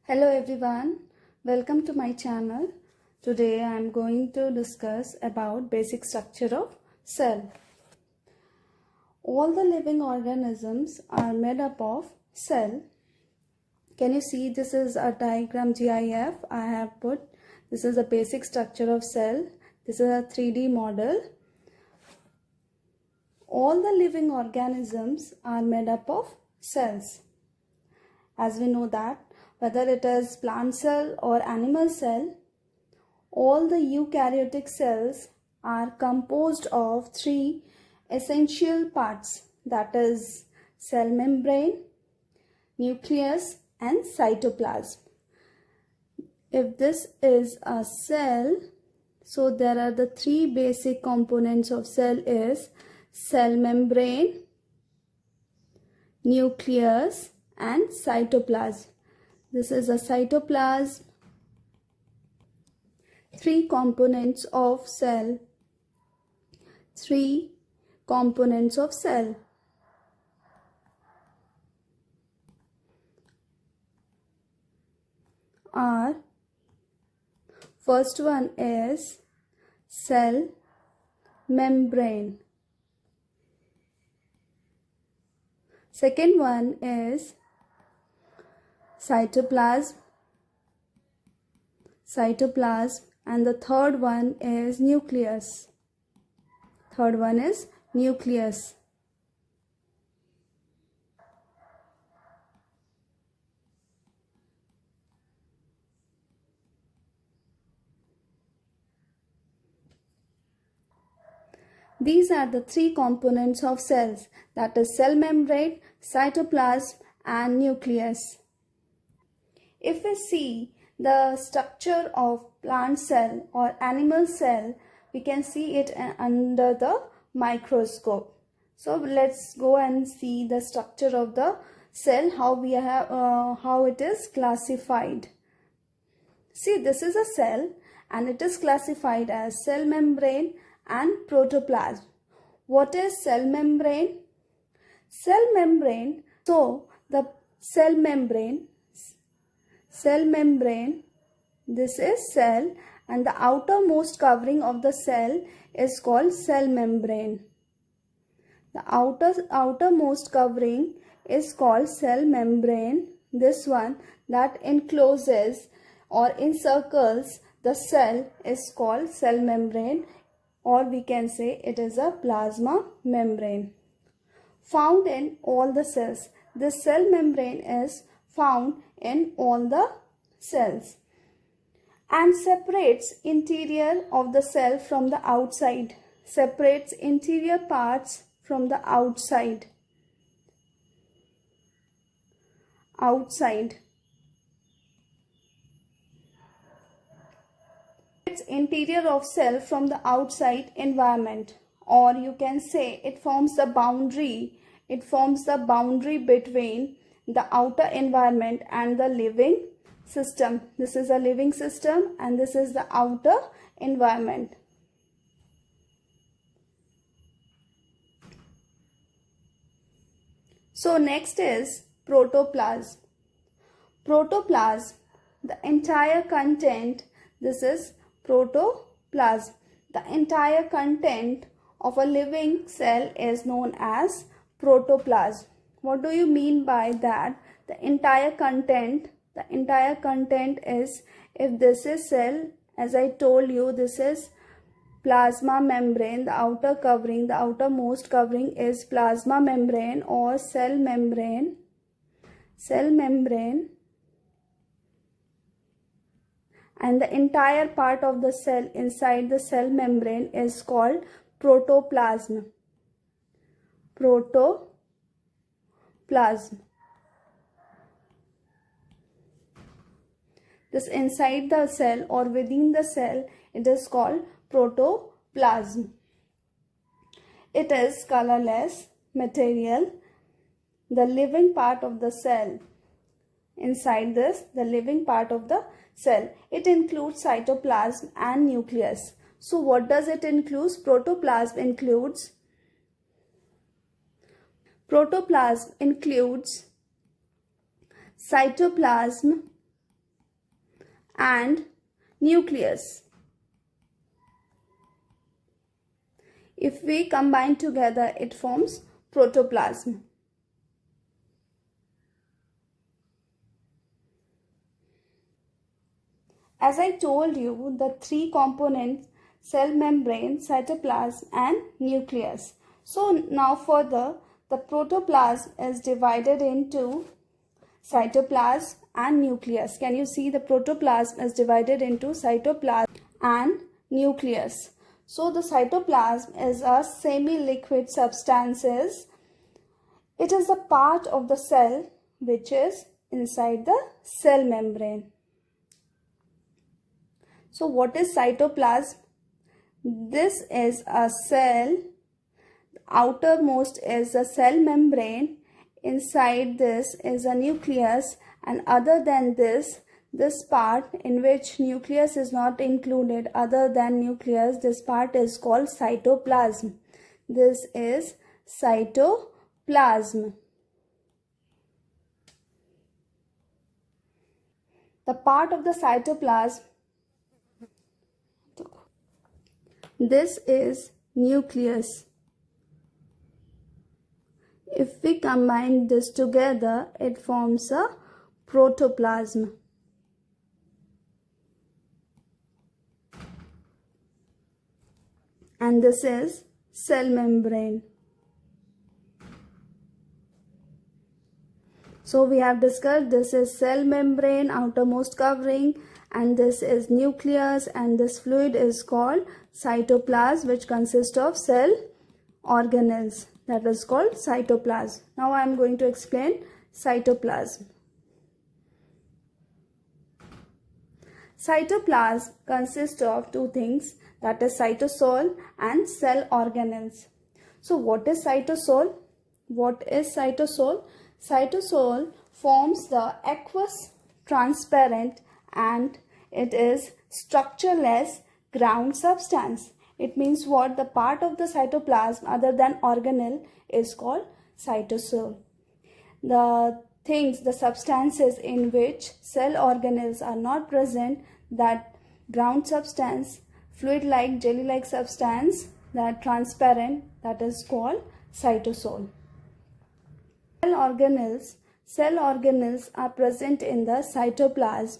Hello everyone, welcome to my channel. Today I am going to discuss about basic structure of cell. All the living organisms are made up of cell. Can you see this is a diagram GIF I have put. This is the basic structure of cell. This is a 3D model. All the living organisms are made up of cells. As we know that whether it is plant cell or animal cell, all the eukaryotic cells are composed of three essential parts, that is cell membrane, nucleus and cytoplasm. If this is a cell, so there are the three basic components of cell is cell membrane, nucleus and cytoplasm. This is a cytoplasm. Three components of cell. Three components of cell are, first one is cell membrane. Second one is cytoplasm, and the third one is nucleus. These are the three components of cells, that is cell membrane, cytoplasm and nucleus. If we see the structure of plant cell or animal cell, we can see it under the microscope. So let's go and see the structure of the cell, how it is classified. See, this is a cell and it is classified as cell membrane and protoplasm. What is cell membrane? Cell membrane, so the cell membrane, this is cell, and the outermost covering of the cell is called cell membrane. The outermost covering is called cell membrane. This one that encloses or encircles the cell is called cell membrane, or we can say it is a plasma membrane. Found in all the cells. This cell membrane is found in all the cells and separates interior of the cell from the outside, separates interior parts from the outside. It's interior of cell from the outside environment, or you can say it forms the boundary between the outer environment and the living system. This is a living system and this is the outer environment. So next is protoplasm. Protoplasm, the entire content, this is protoplasm. The entire content of a living cell is known as protoplasm. What do you mean by that? The entire content is, if this is cell, as I told you, this is plasma membrane, the outermost covering is plasma membrane or cell membrane, and the entire part of the cell inside the cell membrane is called protoplasm. This inside the cell or within the cell, it is called protoplasm. It is colorless material, the living part of the cell. Inside this, the living part of the cell, it includes cytoplasm and nucleus. So what does it include? Protoplasm includes cytoplasm and nucleus. If we combine together, it forms protoplasm. As I told you, the three components: cell membrane, cytoplasm and nucleus. So now further, the protoplasm is divided into cytoplasm and nucleus. Can you see the protoplasm is divided into cytoplasm and nucleus? So the cytoplasm is a semi-liquid substance. It is a part of the cell which is inside the cell membrane. So what is cytoplasm? This is a cell. Outermost is a cell membrane. Inside this is a nucleus, and other than this part in which nucleus is not included, other than nucleus, this part is called cytoplasm. This is cytoplasm. The part of the cytoplasm, this is nucleus. If we combine this together, it forms a protoplasm. And this is cell membrane. So we have discussed this is cell membrane, outermost covering, and this is nucleus, and this fluid is called cytoplasm, which consists of cell organelles. That is called cytoplasm. Now I am going to explain cytoplasm. Cytoplasm consists of two things, that is cytosol and cell organelles. So what is cytosol? What is cytosol? Cytosol forms the aqueous, transparent, and it is structureless ground substance. It means what? The part of the cytoplasm other than organelle is called cytosol. The things, the substances in which cell organelles are not present, that ground substance, fluid-like, jelly-like substance, that transparent, that is called cytosol. Cell organelles are present in the cytoplasm.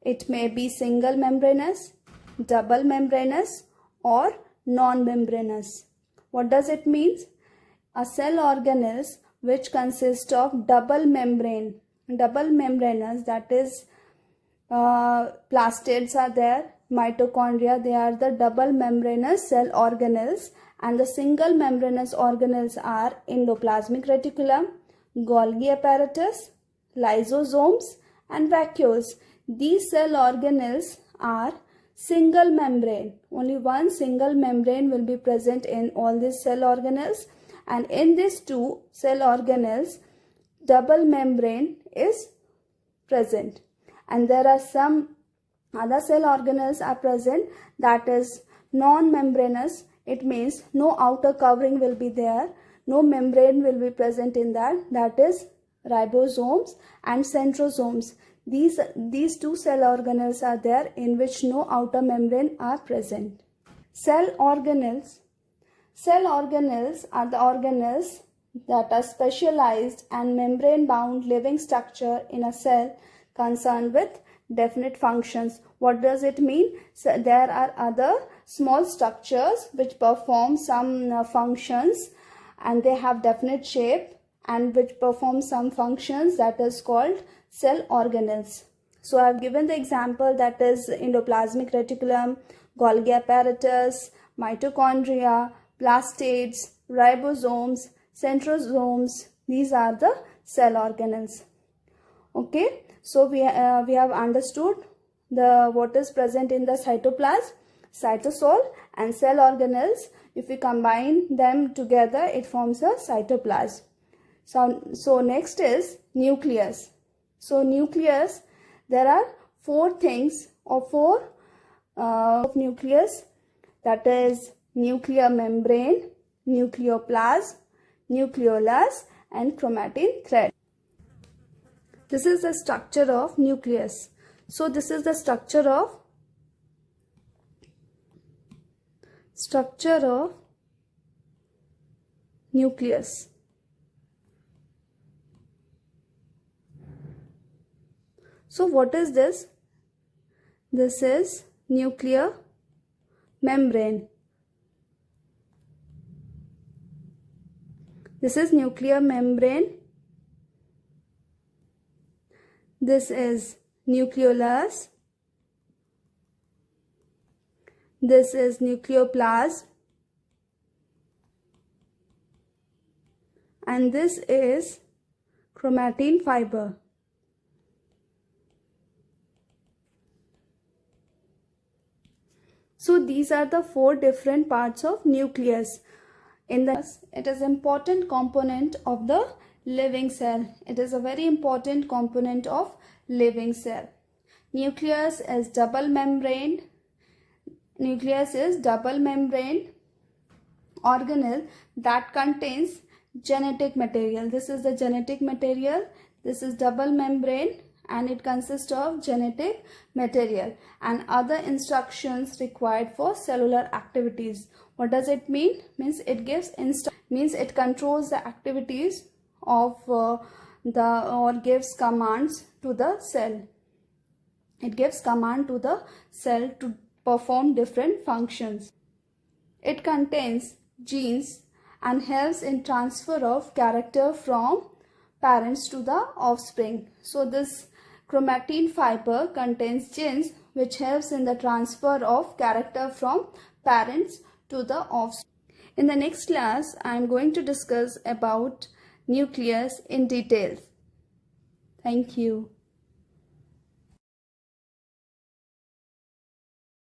It may be single membranous, double membranous, or non-membranous. What does it mean? A cell organelles which consist of double membranous, that is plastids are there, mitochondria, they are the double membranous cell organelles, and the single membranous organelles are endoplasmic reticulum, Golgi apparatus, lysosomes and vacuoles. These cell organelles are single membrane. Only one single membrane will be present in all these cell organelles, and in these two cell organelles double membrane is present, and there are some other cell organelles are present, that is non-membranous. It means no outer covering will be there, no membrane will be present in that is ribosomes and centrosomes. These two cell organelles are there in which no outer membrane are present. Cell organelles are the organelles that are specialized and membrane bound living structure in a cell concerned with definite functions. What does it mean? So there are other small structures which perform some functions, and they have definite shape and which perform some functions, that is called cell organelles. So I have given the example, that is endoplasmic reticulum, Golgi apparatus, mitochondria, plastids, ribosomes, centrosomes. These are the cell organelles. Okay, so we have understood what is present in the cytoplasm, cytosol and cell organelles. If we combine them together, it forms a cytoplasm. So next is nucleus. So nucleus, there are four things or four of nucleus, that is nuclear membrane, nucleoplasm, nucleolus and chromatin thread. This is the structure of nucleus. So this is the structure of nucleus. So what is this? This is nuclear membrane. This is nuclear membrane. This is nucleolus. This is nucleoplasm. And this is chromatin fiber. So these are the 4 different parts of nucleus. It is an important component of the living cell. It is a very important component of living cell. Nucleus is double membrane. Nucleus is double membrane organelle that contains genetic material. This is the genetic material. This is double membrane and it consists of genetic material and other instructions required for cellular activities. What does it mean? Means it controls the activities of or gives commands to the cell. It gives command to the cell to perform different functions. It contains genes and helps in transfer of character from parents to the offspring. So this chromatin fiber contains genes which helps in the transfer of character from parents to the offspring. In the next class, I am going to discuss about nucleus in detail. Thank you.